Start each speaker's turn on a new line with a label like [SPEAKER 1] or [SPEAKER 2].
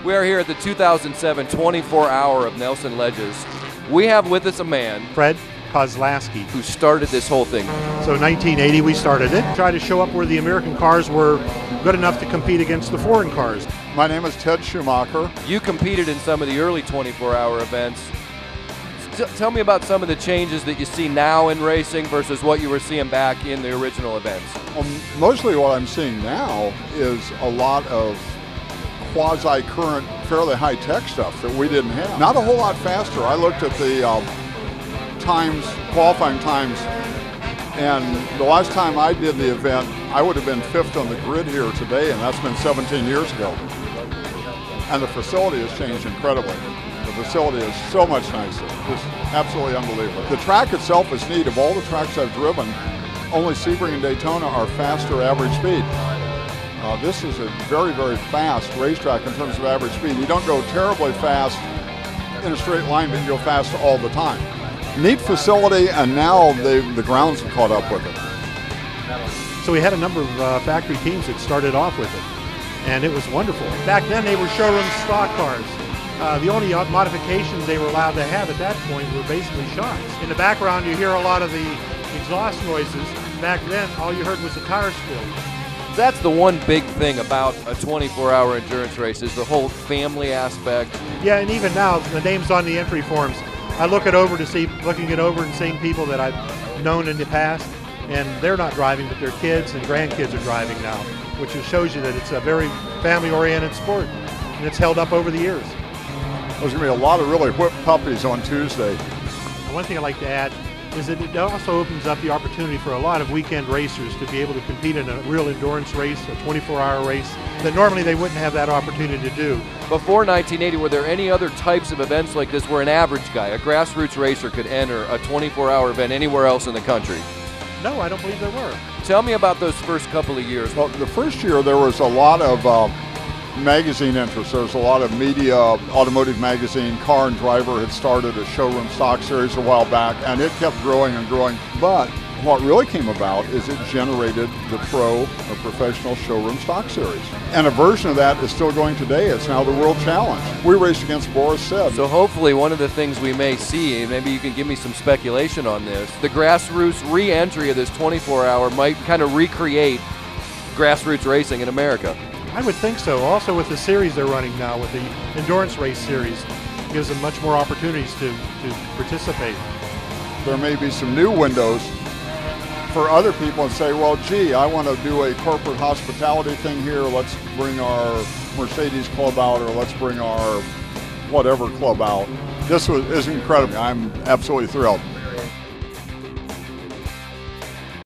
[SPEAKER 1] We are here at the 2007 24 Hour of Nelson Ledges. We have with us a man,
[SPEAKER 2] Fred Kozlowski,
[SPEAKER 1] who started this whole thing.
[SPEAKER 2] So 1980 we started it. Tried to show up where the American cars were good enough to compete against the foreign cars.
[SPEAKER 3] My name is Ted Schumacher.
[SPEAKER 1] You competed in some of the early 24-hour events. Tell me about some of the changes that you see now in racing versus what you were seeing back in the original events.
[SPEAKER 3] Mostly what I'm seeing now is a lot of quasi-current, fairly high-tech stuff that we didn't have. Not a whole lot faster. I looked at the qualifying times, and the last time I did the event, I would have been 5th on the grid here today, and that's been 17 years ago. And the facility has changed incredibly. The facility is so much nicer. It's absolutely unbelievable. The track itself is neat. Of all the tracks I've driven, only Sebring and Daytona are faster average speed. This is a very, very fast racetrack in terms of average speed. You don't go terribly fast in a straight line, but you go fast all the time. Neat facility, and now the grounds have caught up with it.
[SPEAKER 2] So we had a number of factory teams that started off with it, and it was wonderful. Back then they were showroom stock cars. The only modifications they were allowed to have at that point were basically shocks. In the background you hear a lot of the exhaust noises. Back then all you heard was the tire spill.
[SPEAKER 1] That's the one big thing about a 24-hour endurance race is the whole family aspect.
[SPEAKER 2] Yeah, and even now the names on the entry forms, I looking it over and seeing people that I've known in the past, and they're not driving, but their kids and grandkids are driving now, which just shows you that it's a very family-oriented sport, and it's held up over the years.
[SPEAKER 3] There's going to be a lot of really whipped puppies on Tuesday.
[SPEAKER 2] One thing I'd like to add is that it also opens up the opportunity for a lot of weekend racers to be able to compete in a real endurance race, a 24-hour race, that normally they wouldn't have that opportunity to do.
[SPEAKER 1] Before 1980, were there any other types of events like this where an average guy, a grassroots racer, could enter a 24-hour event anywhere else in the country?
[SPEAKER 2] No, I don't believe there were.
[SPEAKER 1] Tell me about those first couple of years.
[SPEAKER 3] Well, the first year there was a lot of magazine interest. There was a lot of media. Automotive Magazine, Car and Driver had started a showroom stock series a while back, and it kept growing and growing. But what really came about is it generated the pro or professional showroom stock series. And a version of that is still going today. It's now the World Challenge. We raced against Boris Said.
[SPEAKER 1] So hopefully one of the things we may see, maybe you can give me some speculation on this, the grassroots re-entry of this 24-hour might kind of recreate grassroots racing in America.
[SPEAKER 2] I would think so. Also with the series they're running now, with the endurance race series, gives them much more opportunities to participate.
[SPEAKER 3] There may be some new windows for other people and say, well, gee, I want to do a corporate hospitality thing here. Let's bring our Mercedes club out, or let's bring our whatever club out. This is incredible. I'm absolutely thrilled.